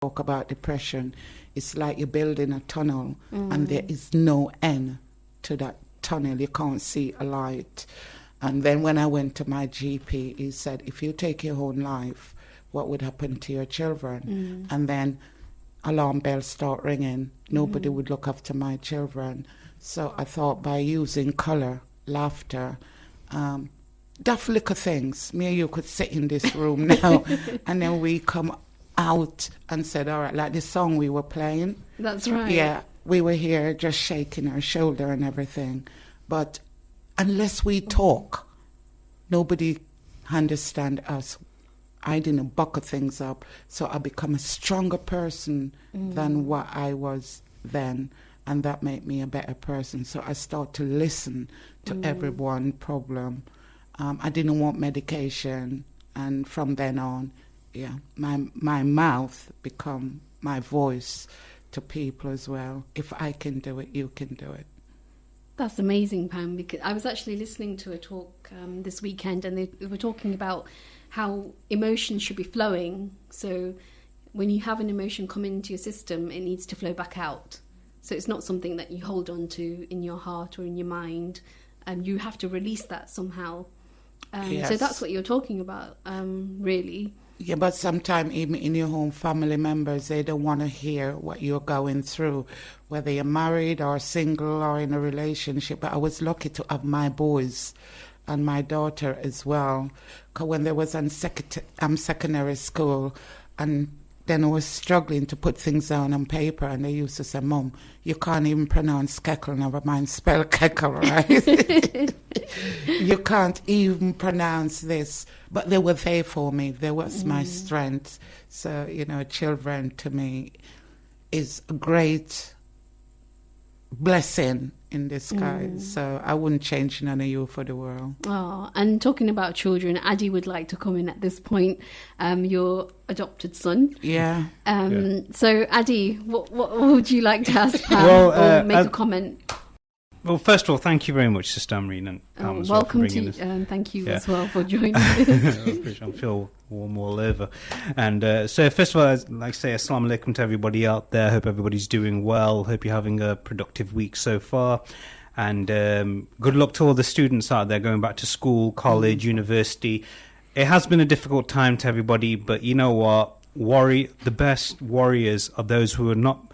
talk about depression, it's like you're building a tunnel and there is no end to that tunnel. You can't see a light. And then when I went to my GP, he said, if you take your own life, what would happen to your children? And then alarm bells start ringing. Nobody would look after my children. So I thought by using colour, laughter, daft little things, me and you could sit in this room now and then we come out and said, all right, like the song we were playing. That's right. Yeah, we were here just shaking our shoulder and everything. But unless we talk, nobody understand us. I didn't buckle things up, so I become a stronger person than what I was then, and that made me a better person. So I start to listen to everyone's problem. I didn't want medication, and from then on, yeah, my mouth become my voice to people as well. If I can do it, you can do it. That's amazing, Pam, because I was actually listening to a talk this weekend, and they were talking about how emotions should be flowing. So when you have an emotion come into your system, it needs to flow back out. So it's not something that you hold on to in your heart or in your mind, and you have to release that somehow. Yes. So that's what you're talking about, really. Yeah, but sometimes even in your own family members, they don't want to hear what you're going through, whether you're married or single or in a relationship. But I was lucky to have my boys and my daughter as well. Because when they was in secondary school, and then I was struggling to put things down on paper, and they used to say, Mum, you can't even pronounce keckle, never mind spell keckle, right? You can't even pronounce this. But they were there for me. They was my strength. So, children to me is a great blessing in disguise. So I wouldn't change none of you for the world. Oh, and talking about children, Addy would like to come in at this point. Your adopted son. Yeah. So Addy, what would you like to ask Pam or make a comment? Well, first of all, thank you very much, Sister Amreen, and Pam as well for welcome bringing to this. thank you as well for joining us. I feel warm all over. And so first of all, I'd like to say Assalamu alaikum to everybody out there. Hope everybody's doing well. Hope you're having a productive week so far. And good luck to all the students out there going back to school, college, university. It has been a difficult time to everybody, but you know what? The best warriors are those who are not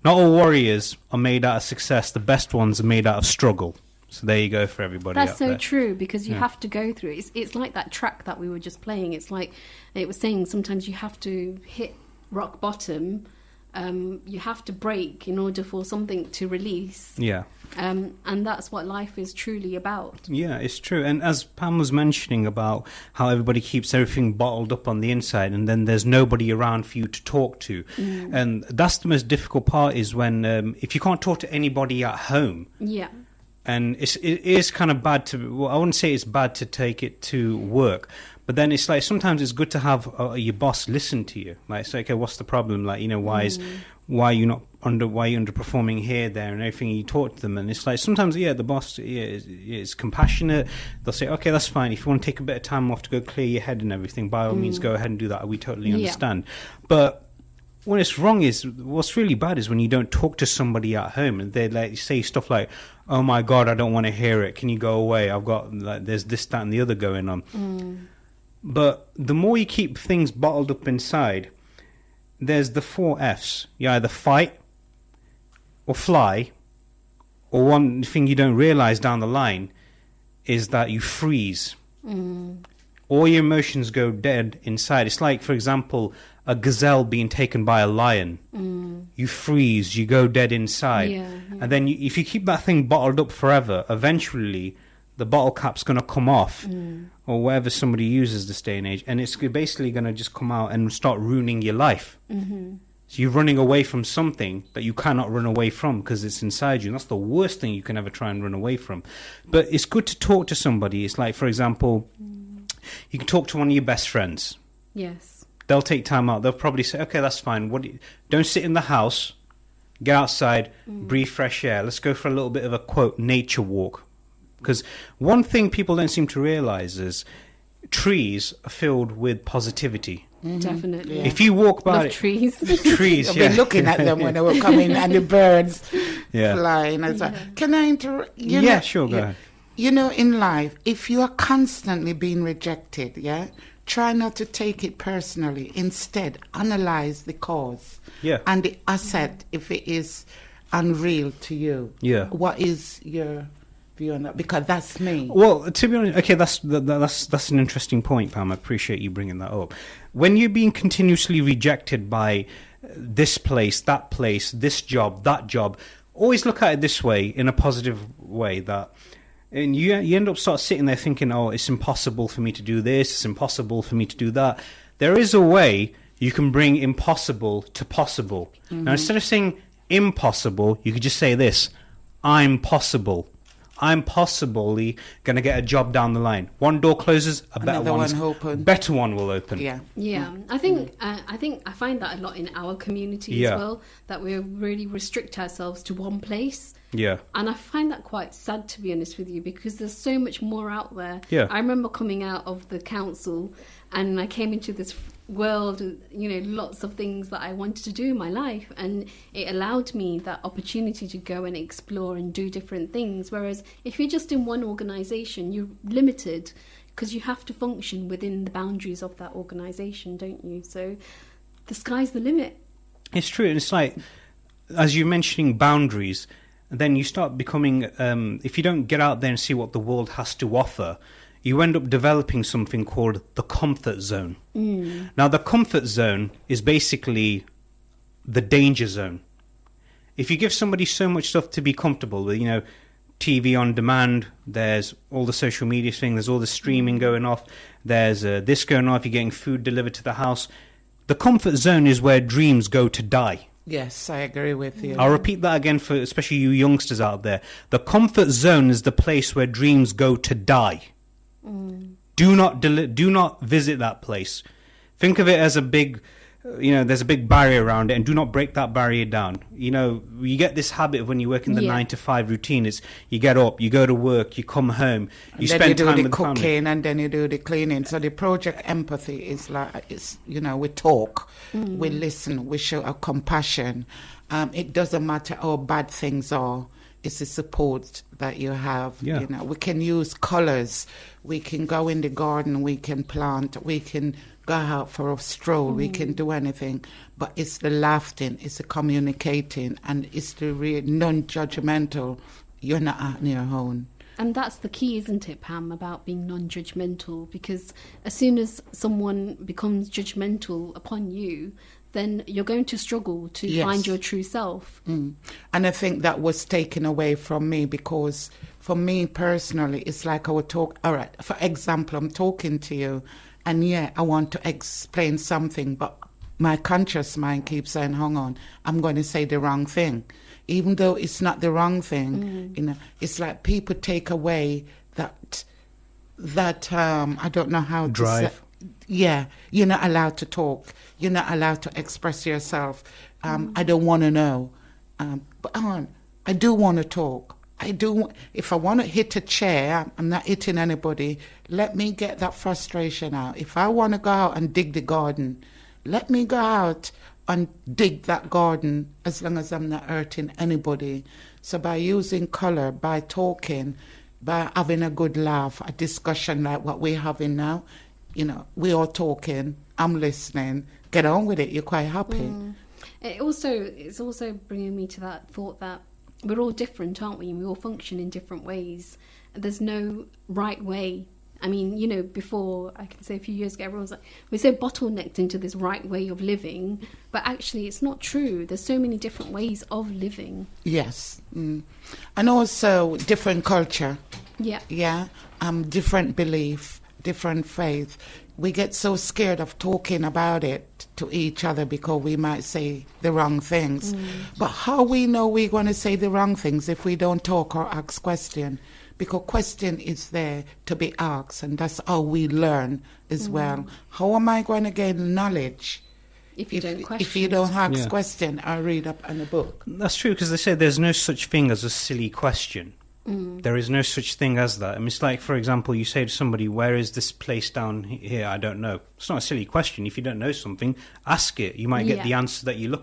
all warriors are made out of success. The best ones are made out of struggle. So there you go for everybody. That's out so there. true, because you have to go through it. It's like that track that we were just playing. It's like it was saying, sometimes you have to hit rock bottom. You have to break in order for something to release. Yeah. And that's what life is truly about. Yeah, it's true. And as Pam was mentioning about how everybody keeps everything bottled up on the inside, and then there's nobody around for you to talk to. And that's the most difficult part, is when if you can't talk to anybody at home. Yeah. And it is kind of bad to, well, I wouldn't say it's bad to take it to work, but then it's like sometimes it's good to have your boss listen to you. Like, say, okay, what's the problem? Like, why are you underperforming here, there, and everything? You talk to them, and it's like sometimes, the boss is compassionate. They'll say, okay, that's fine. If you want to take a bit of time off to go clear your head and everything, by all means, go ahead and do that. We totally understand. But when it's wrong is, what's really bad is when you don't talk to somebody at home and they like say stuff like, oh my God, I don't want to hear it. Can you go away? I've got, there's this, that, and the other going on. But the more you keep things bottled up inside, there's the 4 Fs. You either fight or fly, or one thing you don't realize down the line is that you freeze. All your emotions go dead inside. It's like, for example, a gazelle being taken by a lion. You freeze, you go dead inside. And then if you keep that thing bottled up forever, eventually the bottle cap's going to come off, or whatever somebody uses this day and age, and it's basically going to just come out and start ruining your life. So you're running away from something that you cannot run away from because it's inside you. And that's the worst thing you can ever try and run away from. But it's good to talk to somebody. It's like, for example, you can talk to one of your best friends. Yes. They'll take time out. They'll probably say, okay, that's fine. Don't sit in the house. Get outside, breathe fresh air. Let's go for a little bit of a, quote, nature walk. Because one thing people don't seem to realize is trees are filled with positivity. Definitely. Yeah. If you walk by Love trees. trees, I've yeah. been looking at them when they were coming and the birds Yeah. flying. I was like, can I interrupt? Yeah, sure, go ahead. You know, in life, if you are constantly being rejected, try not to take it personally. Instead, analyze the cause Yeah. and the asset if it is unreal to you. Yeah. What is your view on that? Because that's me. Well, to be honest, okay, that's an interesting point, Pam. I appreciate you bringing that up. When you're being continuously rejected by this place, this job, that job, always look at it this way, in a positive way, that, and you end up sitting there thinking, oh, it's impossible for me to do this, it's impossible for me to do that. There is a way you can bring impossible to possible. Now, instead of saying impossible, you could just say this: I'm possible. I'm possibly going to get a job down the line. One door closes, better one will open. Yeah. Yeah, I think I find that a lot in our community as well, that we really restrict ourselves to one place. Yeah. And I find that quite sad, to be honest with you, because there's so much more out there. Yeah. I remember coming out of the council and I came into this world, lots of things that I wanted to do in my life, and it allowed me that opportunity to go and explore and do different things. Whereas if you're just in one organisation, you're limited because you have to function within the boundaries of that organisation, don't you? So the sky's the limit. It's true, and it's like, as you're mentioning boundaries, then you start becoming, if you don't get out there and see what the world has to offer, you end up developing something called the comfort zone. Now, the comfort zone is basically the danger zone. If you give somebody so much stuff to be comfortable with, TV on demand, there's all the social media thing, there's all the streaming going off, there's this going off, you're getting food delivered to the house. The comfort zone is where dreams go to die. Yes, I agree with you. I'll repeat that again for especially you youngsters out there. The comfort zone is the place where dreams go to die. Do not visit that place. Think of it as a big, there's a big barrier around it, and do not break that barrier down. You get this habit of when you work in the 9 to 5 routine. It's you get up, you go to work, you come home, you spend time with the family. Then you do the cooking, and then you do the cleaning. So the project empathy is like, we talk, we listen, we show our compassion. It doesn't matter how bad things are. It's the support that you have. Yeah. We can use colours. We can go in the garden. We can plant. We can go out for a stroll. We can do anything. But it's the laughing, it's the communicating, and it's the real non-judgmental. You're not out on your own. And that's the key, isn't it, Pam, about being non-judgmental? Because as soon as someone becomes judgmental upon you, then you're going to struggle to find your true self. And I think that was taken away from me, because for me personally, it's like I would talk, all right, for example, I'm talking to you, and I want to explain something, but my conscious mind keeps saying, hang on, I'm going to say the wrong thing. Even though it's not the wrong thing, it's like people take away that I don't know how drive. to say. Yeah, you're not allowed to talk. You're not allowed to express yourself. I don't want to know. But I do want to talk. I do. If I want to hit a chair, I'm not hitting anybody. Let me get that frustration out. If I want to go out and dig the garden, let me go out and dig that garden, as long as I'm not hurting anybody. So by using colour, by talking, by having a good laugh, a discussion like what we're having now, we are talking, I'm listening, get on with it, you're quite happy. It's also bringing me to that thought that we're all different, aren't we? And we all function in different ways. There's no right way. I mean, before, I can say a few years ago, everyone was like, we're so bottlenecked into this right way of living, but actually it's not true. There's so many different ways of living. Yes. And also different culture. Yeah. Yeah. Different belief, different faith. We get so scared of talking about it to each other because we might say the wrong things. But how we know we're going to say the wrong things if we don't talk or ask question? Because question is there to be asked, and that's how we learn as well. How am I going to gain knowledge if you don't question? If you don't ask question or read up in a book? That's true, because they say there's no such thing as a silly question. There is no such thing as that. I mean, it's like, for example, you say to somebody, where is this place down here? I don't know. It's not a silly question. If you don't know something, ask it. You might get the answer that you're looking